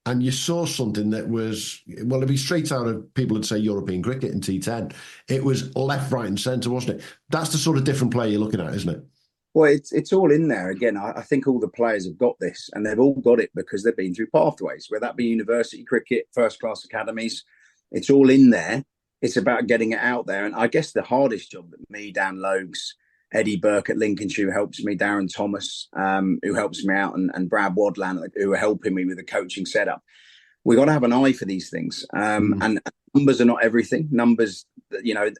and you saw something that was, well, it'd be straight out of, people would say, European cricket in T10. It was left, right and centre, wasn't it? That's the sort of different player you're looking at, isn't it? Well, it's all in there. Again, I think all the players have got this, and they've all got it because they've been through pathways, whether that be university cricket, first-class academies. It's all in there. It's about getting it out there. And I guess the hardest job that me, Dan Logues, Eddie Burke at Lincolnshire, who helps me, Darren Thomas, who helps me out, and Brad Wadland, who are helping me with the coaching setup. We got to have an eye for these things. And numbers are not everything. Numbers,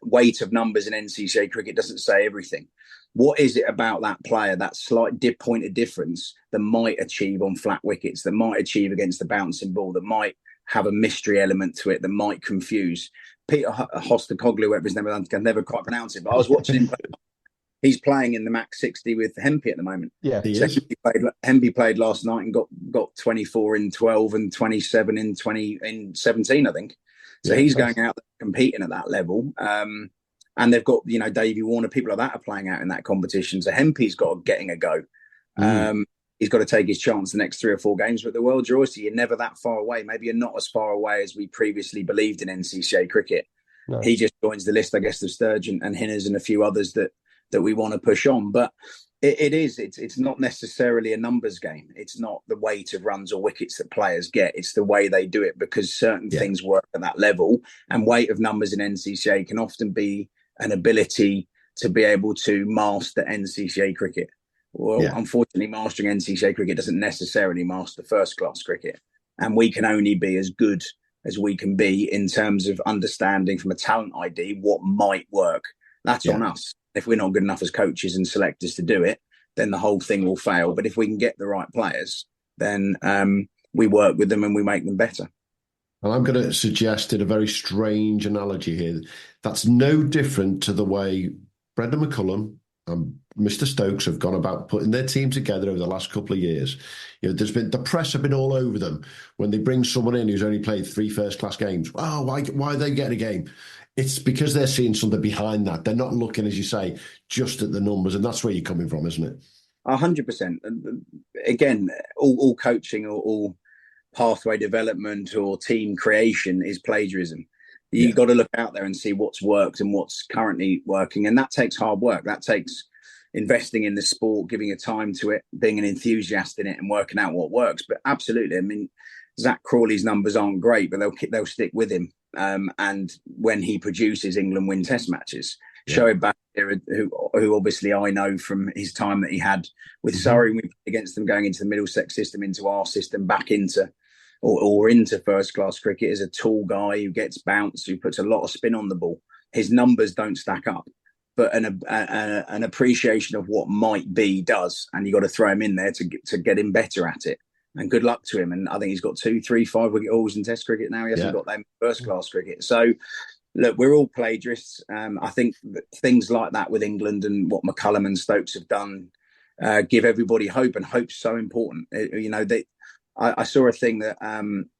weight of numbers in NCCA cricket doesn't say everything. What is it about that player, that slight point of difference that might achieve on flat wickets, that might achieve against the bouncing ball, that might have a mystery element to it, that might confuse? Peter Hostakoglu, whatever his name is, I can never quite pronounce it, but I was watching him play. He's playing in the Max 60 with Hempy at the moment. Yeah, he so is. Hempy played last night and got 24 in 12 and 27 in 17, I think. So he's going out competing at that level. And they've got, Davey Warner, people like that are playing out in that competition. So Hempy's got getting a go. He's got to take his chance the next 3 or 4 games. But the world draws, so you're never that far away. Maybe you're not as far away as we previously believed in NCCA cricket. No. He just joins the list, I guess, of Sturgeon and Hinners and a few others that we want to push on. But it's not necessarily a numbers game. It's not the weight of runs or wickets that players get. It's the way they do it, because certain things work at that level. And weight of numbers in NCCA can often be an ability to be able to master NCCA cricket. Well, unfortunately, mastering NCCA cricket doesn't necessarily master first-class cricket. And we can only be as good as we can be in terms of understanding from a talent ID what might work. That's on us. If we're not good enough as coaches and selectors to do it, then the whole thing will fail. But if we can get the right players, then we work with them and we make them better. And I'm going to suggest, in a very strange analogy here, that's no different to the way Brendan McCullum and Mr. Stokes have gone about putting their team together over the last couple of years. There's been, the press have been all over them when they bring someone in who's only played 3 first-class games. Oh, why are they getting a game? It's because they're seeing something behind that. They're not looking, as you say, just at the numbers, and that's where you're coming from, isn't it? 100%. Again, all coaching or all pathway development or team creation is plagiarism. You've got to look out there and see what's worked and what's currently working, and that takes hard work. That takes investing in the sport, giving a time to it, being an enthusiast in it, and working out what works. But absolutely, I mean, Zach Crawley's numbers aren't great, but they'll stick with him. And when he produces, England win Test matches. Shoaib Bakir, who obviously I know from his time that he had with Surrey, we played against them going into the Middlesex system, into our system, back into or into first-class cricket, is a tall guy who gets bounced, who puts a lot of spin on the ball. His numbers don't stack up, but an appreciation of what might be does, and you got to throw him in there to get him better at it. And good luck to him. And I think he's got 2, 3, 5 wicket hauls in Test cricket now. He hasn't got them first-class cricket. So, look, we're all plagiarists. I think that things like that with England and what McCullum and Stokes have done give everybody hope, and hope's so important. I saw a thing that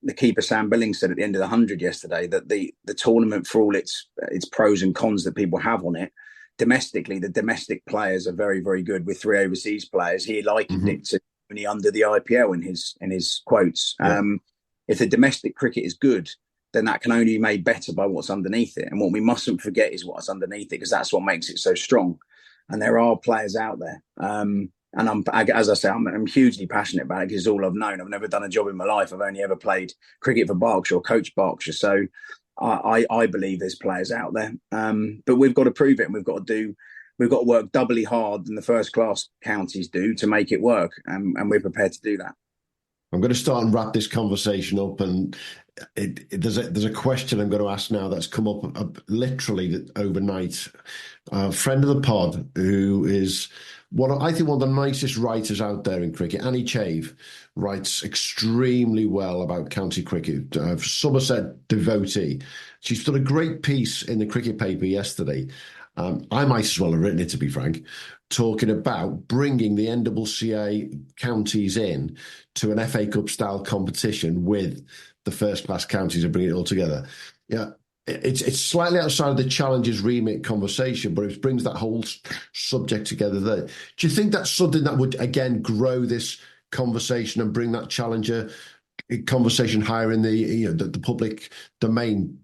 the keeper Sam Billings said at the end of the 100 yesterday, that the tournament, for all its pros and cons that people have on it, domestically, the domestic players are very, very good with 3 overseas players. He likened it to only under the IPL in his quotes. If the domestic cricket is good, then that can only be made better by what's underneath it. And what we mustn't forget is what's underneath it, because that's what makes it so strong. and there are players out there. And as I say, I'm hugely passionate about it because it's all I've known. I've never done a job in my life. I've only ever played cricket for Berkshire or coached Berkshire. So I believe there's players out there, but we've got to prove it, and we've got to work doubly hard than the first class counties do to make it work, and we're prepared to do that. I'm going to start and wrap this conversation up, and there's a question I'm going to ask now that's come up literally overnight. A friend of the pod, who is one of the nicest writers out there in cricket, Annie Chave, writes extremely well about county cricket. Somerset devotee. She's done a great piece in the cricket paper yesterday. I might as well have written it, to be frank, talking about bringing the NCCA counties in to an FA Cup style competition with the first class counties and bringing it all together. Yeah, it's slightly outside of the challenges remit conversation, but it brings that whole subject together there. Do you think that's something that would again grow this conversation and bring that challenger conversation higher in the public domain?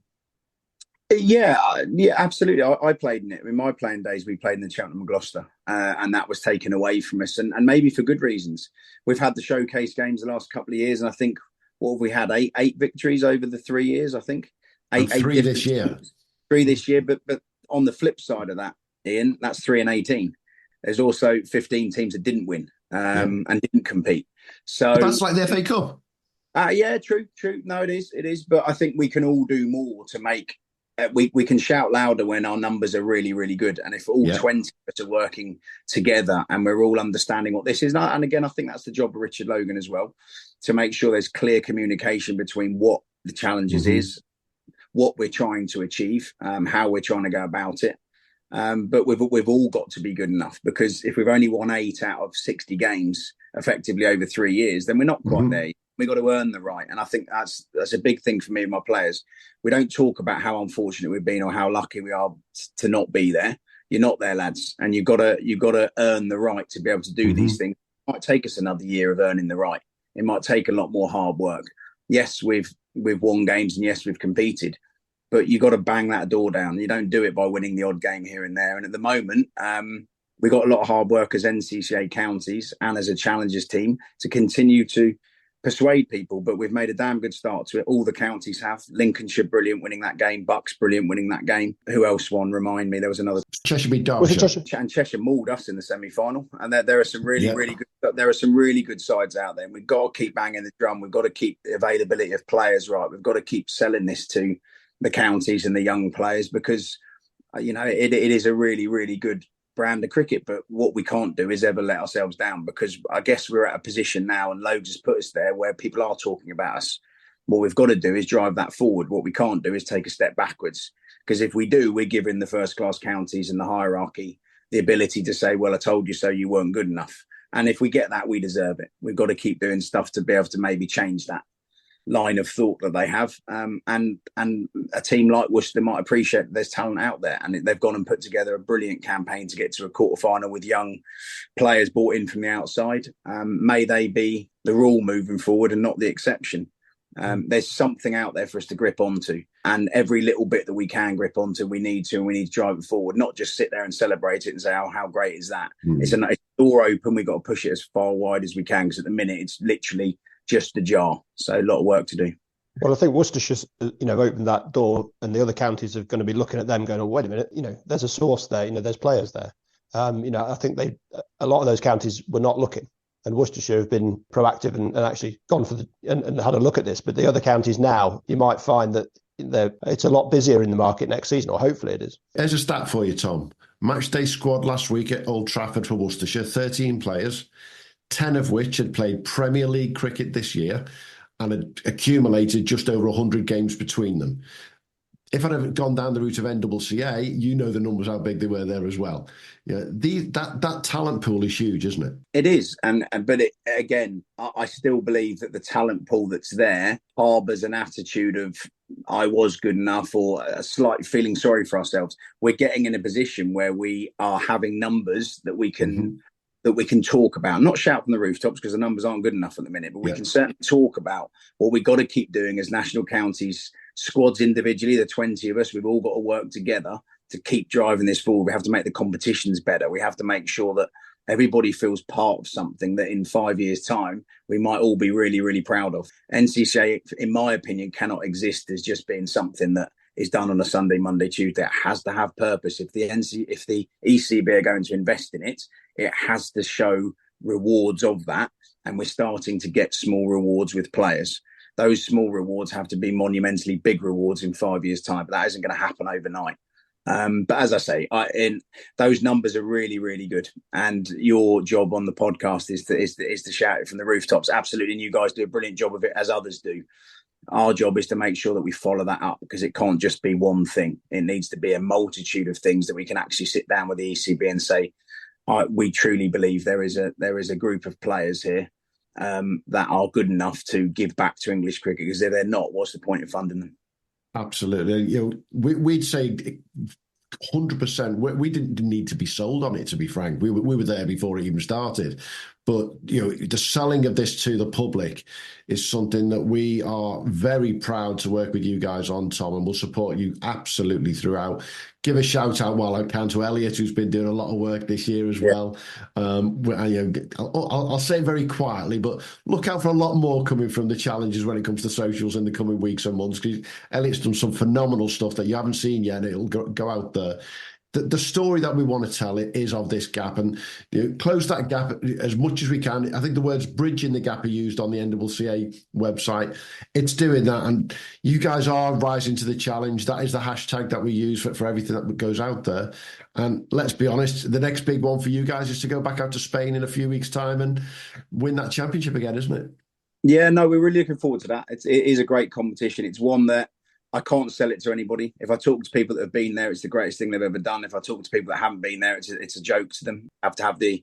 Yeah, absolutely. I played in it. In my playing days, we played in the Cheltenham and Gloucester, and that was taken away from us, and maybe for good reasons. We've had the showcase games the last couple of years, and I think, what have we had? Eight victories over the 3 years, I think. Three this year. Three this year, but on the flip side of that, Ian, that's 3 and 18. There's also 15 teams that didn't win and didn't compete. So but that's like the FA Cup. Yeah, true. No, it is. But I think we can all do more to make. We can shout louder when our numbers are really, really good. And if all 20 of us are working together and we're all understanding what this is. And again, I think that's the job of Richard Logan as well, to make sure there's clear communication between what the challenges is, what we're trying to achieve, how we're trying to go about it. But we've all got to be good enough, because if we've only won 8 out of 60 games effectively over 3 years, then we're not quite there. We've got to earn the right. And I think that's a big thing for me and my players. We don't talk about how unfortunate we've been or how lucky we are to not be there. You're not there, lads. And you've got to earn the right to be able to do these things. It might take us another year of earning the right. It might take a lot more hard work. Yes, we've won games, and yes, we've competed. But you've got to bang that door down. You don't do it by winning the odd game here and there. And at the moment, we've got a lot of hard work as NCCA counties and as a challengers team to continue to persuade people, but we've made a damn good start to it. All the counties have. Lincolnshire, brilliant, winning that game. Bucks, brilliant, winning that game. Who else won? Remind me. There was another. Cheshire beat Derbyshire. And Cheshire mauled us in the semi-final. And there are some really good. There are some really good sides out there. And we've got to keep banging the drum. We've got to keep the availability of players right. We've got to keep selling this to the counties and the young players, because it is a really, really good brand of cricket. But what we can't do is ever let ourselves down, because I guess we're at a position now, and Loads has put us there, where people are talking about us. What we've got to do is drive that forward. What we can't do is take a step backwards, because if we do, we're giving the first class counties and the hierarchy the ability to say, well, I told you so, you weren't good enough. And if we get that, we deserve it. We've got to keep doing stuff to be able to maybe change that line of thought that they have, and a team like Worcester might appreciate that there's talent out there, and they've gone and put together a brilliant campaign to get to a quarter-final with young players brought in from the outside. May they be the rule moving forward and not the exception. There's something out there for us to grip onto, and every little bit that we can grip onto, we need to drive it forward, not just sit there and celebrate it and say, oh, how great is that? It's a door open. We've got to push it as far wide as we can, because at the minute it's literally just ajar. So a lot of work to do. Well, I think Worcestershire's, opened that door, and the other counties are going to be looking at them going, oh, wait a minute, there's a source there, there's players there. I think a lot of those counties were not looking, and Worcestershire have been proactive and actually gone for and had a look at this. But the other counties now, you might find that it's a lot busier in the market next season, or hopefully it is. Here's a stat for you, Tom. Matchday squad last week at Old Trafford for Worcestershire, 13 players, 10 of which had played Premier League cricket this year and had accumulated just over 100 games between them. If I'd have gone down the route of NCCA, the numbers, how big they were there as well. That talent pool is huge, isn't it? It is. Again, I still believe that the talent pool that's there harbours an attitude of, I was good enough, or a slight feeling sorry for ourselves. We're getting in a position where we are having numbers that we can talk about, not shout from the rooftops, because the numbers aren't good enough at the minute, but we can certainly talk about what we've got to keep doing as national counties, squads individually, the 20 of us, we've all got to work together to keep driving this forward. We have to make the competitions better. We have to make sure that everybody feels part of something that in 5 years' time, we might all be really, really proud of. NCCA, in my opinion, cannot exist as just being something that is done on a Sunday, Monday, Tuesday. It has to have purpose. If the ECB are going to invest in it, it has to show rewards of that. And we're starting to get small rewards with players. Those small rewards have to be monumentally big rewards in 5 years' time, but that isn't going to happen overnight. But as I say, those numbers are really, really good. And your job on the podcast is to shout it from the rooftops. Absolutely. And you guys do a brilliant job of it, as others do. Our job is to make sure that we follow that up, because it can't just be one thing. It needs to be a multitude of things that we can actually sit down with the ECB and say, we truly believe there is a group of players here that are good enough to give back to English cricket, because if they're not, what's the point of funding them? Absolutely. We'd say 100%. We didn't need to be sold on it, to be frank. We were there before it even started. But the selling of this to the public is something that we are very proud to work with you guys on, Tom, and we'll support you absolutely throughout. Give a shout out while I can to Elliot, who's been doing a lot of work this year as well. I'll say it very quietly, but look out for a lot more coming from the challenges when it comes to socials in the coming weeks and months, because Elliot's done some phenomenal stuff that you haven't seen yet, and it'll go out there. The story that we want to tell it is of this gap, and close that gap as much as we can. I think the words bridging the gap are used on the NCCA website. It's doing that, and you guys are rising to the challenge. That is the hashtag that we use for everything that goes out there. And let's be honest, the next big one for you guys is to go back out to Spain in a few weeks' time and win that championship again, isn't it? Yeah, no, we're really looking forward to that. It is a great competition. It's one that I can't sell it to anybody. If I talk to people that have been there, it's the greatest thing they've ever done. If I talk to people that haven't been there, it's a joke to them. I have to have the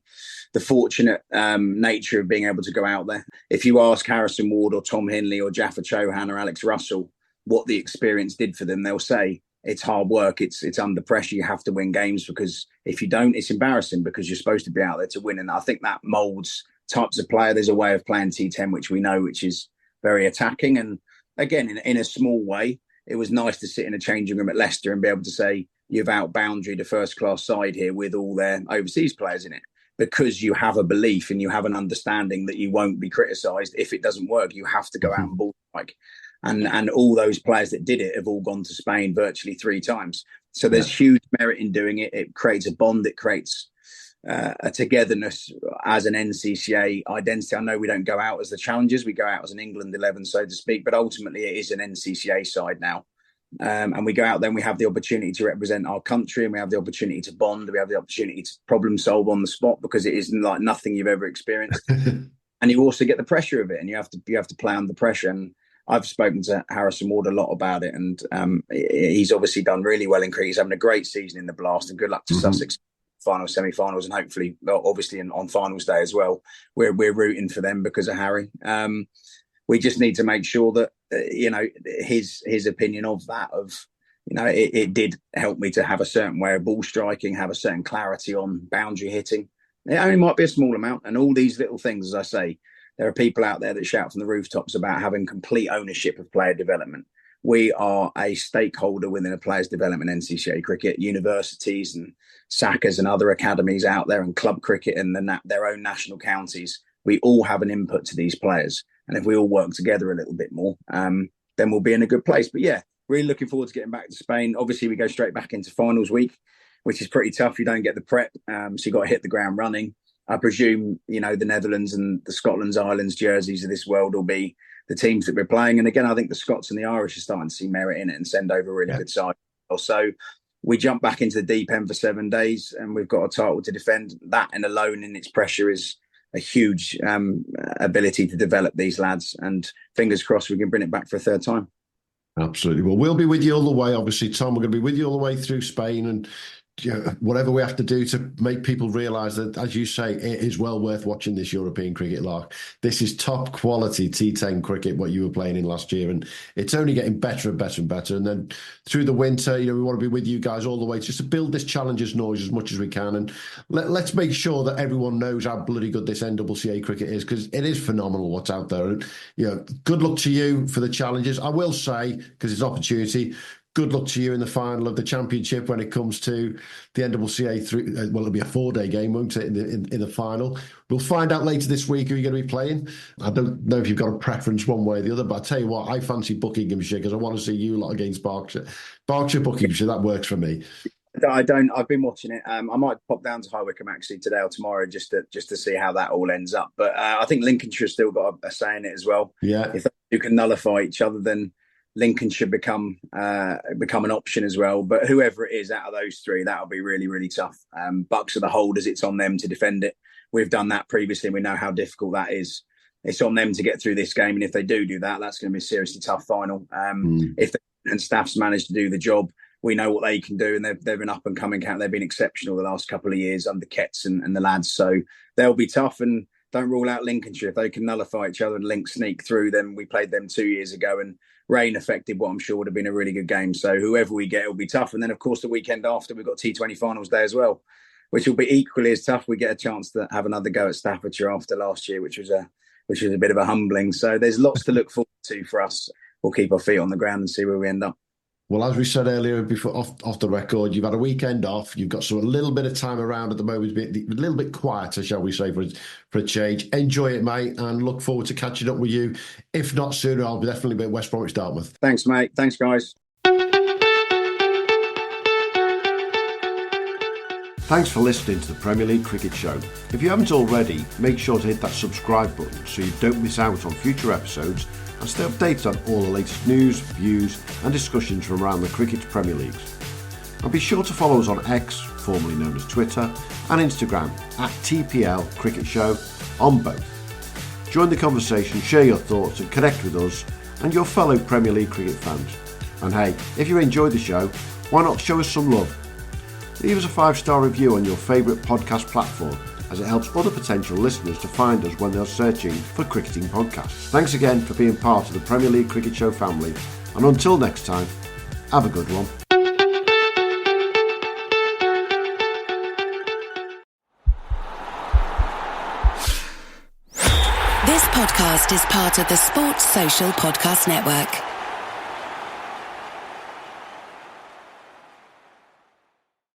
fortunate nature of being able to go out there. If you ask Harrison Ward or Tom Hinley or Jaffa Chauhan or Alex Russell what the experience did for them, they'll say it's hard work. It's under pressure. You have to win games, because if you don't, it's embarrassing, because you're supposed to be out there to win. And I think that molds types of player. There's a way of playing T10, which we know, which is very attacking. And again, in a small way, it was nice to sit in a changing room at Leicester and be able to say you've out-boundaried a first-class side here with all their overseas players in it, because you have a belief and you have an understanding that you won't be criticised if it doesn't work. You have to go out and ball strike. And all those players that did it have all gone to Spain virtually 3 times. So there's huge merit in doing it. It creates a bond. It creates a togetherness as an NCCA identity. I know we don't go out as the challengers, we go out as an England 11, so to speak, but ultimately it is an NCCA side now. And we go out there and we have the opportunity to represent our country, and we have the opportunity to bond, we have the opportunity to problem solve on the spot, because it is like nothing you've ever experienced. And you also get the pressure of it, and you have to play under pressure. And I've spoken to Harrison Ward a lot about it, and he's obviously done really well in cricket. He's having a great season in the Blast, and good luck to Sussex finals, semi-finals, and hopefully, obviously, on finals day as well. We're rooting for them because of Harry. We just need to make sure that his opinion of that, it did help me to have a certain way of ball striking, have a certain clarity on boundary hitting. It only might be a small amount, and all these little things, as I say, there are people out there that shout from the rooftops about having complete ownership of player development. We are a stakeholder within a player's development, NCCA cricket, universities and SACAs and other academies out there, and club cricket and their own national counties. We all have an input to these players. And if we all work together a little bit more, then we'll be in a good place. But yeah, really looking forward to getting back to Spain. Obviously, we go straight back into finals week, which is pretty tough. You don't get the prep, so you've got to hit the ground running. I presume, the Netherlands and the Scotland's Islands jerseys of this world will be the teams that we're playing. And again, I think the Scots and the Irish are starting to see merit in it and send over a really good side. So we jump back into the deep end for 7 days, and we've got a title to defend. That and alone in its pressure is a huge ability to develop these lads. And fingers crossed we can bring it back for a third time. Absolutely. Well, we'll be with you all the way, obviously, Tom. We're going to be with you all the way through Spain, and whatever we have to do to make people realise that, as you say, it is well worth watching this European cricket, Lark. This is top quality T10 cricket, what you were playing in last year, and it's only getting better and better and better. And then through the winter, we want to be with you guys all the way just to build this Challengers noise as much as we can. And let's make sure that everyone knows how bloody good this NCCA cricket is, because it is phenomenal what's out there. And good luck to you for the Challengers. I will say, because it's opportunity, Good luck to you in the final of the Championship when it comes to the NCCA. Well, it'll be a 4-day game, won't it, in the final? We'll find out later this week who you're going to be playing. I don't know if you've got a preference one way or the other, but I tell you what, I fancy Buckinghamshire because I want to see you lot against Berkshire. Buckinghamshire, that works for me. I don't. I've been watching it. I might pop down to High Wycombe actually today or tomorrow just to see how that all ends up. But I think Lincolnshire's still got a say in it as well. Yeah. If you can nullify each other, then Lincoln should become an option as well. But whoever it is out of those three, that'll be really, really tough. Bucks are the holders. It's on them to defend it. We've done that previously, and we know how difficult that is. It's on them to get through this game, and if they do that, that's going to be a seriously tough final. If they, and staff's managed to do the job, we know what they can do, and they've been up and coming. They've been exceptional the last couple of years under Ketts and the lads. So they'll be tough, and don't rule out Lincolnshire. If they can nullify each other and Link sneak through, then we played them 2 years ago, and rain affected what I'm sure would have been a really good game. So whoever we get, it'll be tough. And then, of course, the weekend after, we've got T20 Finals Day as well, which will be equally as tough. We get a chance to have another go at Staffordshire after last year, which was a bit of a humbling. So there's lots to look forward to for us. We'll keep our feet on the ground and see where we end up. Well, as we said earlier, before off the record, you've had a weekend off. You've got a little bit of time around at the moment, a little bit quieter, shall we say, for a change. Enjoy it, mate, and look forward to catching up with you. If not sooner, I'll definitely be at West Bromwich Dartmouth. Thanks, mate. Thanks, guys. Thanks for listening to the Premier League Cricket Show. If you haven't already, make sure to hit that subscribe button so you don't miss out on future episodes and stay updated on all the latest news, views and discussions from around the Cricket's Premier Leagues. And be sure to follow us on X, formerly known as Twitter, and Instagram at TPL Cricket Show on both. Join the conversation, share your thoughts and connect with us and your fellow Premier League cricket fans. And hey, if you enjoyed the show, why not show us some love? Leave us a 5-star review on your favourite podcast platform, as it helps other potential listeners to find us when they're searching for cricketing podcasts. Thanks again for being part of the Premier League Cricket Show family, and until next time, have a good one. This podcast is part of the Sports Social Podcast Network.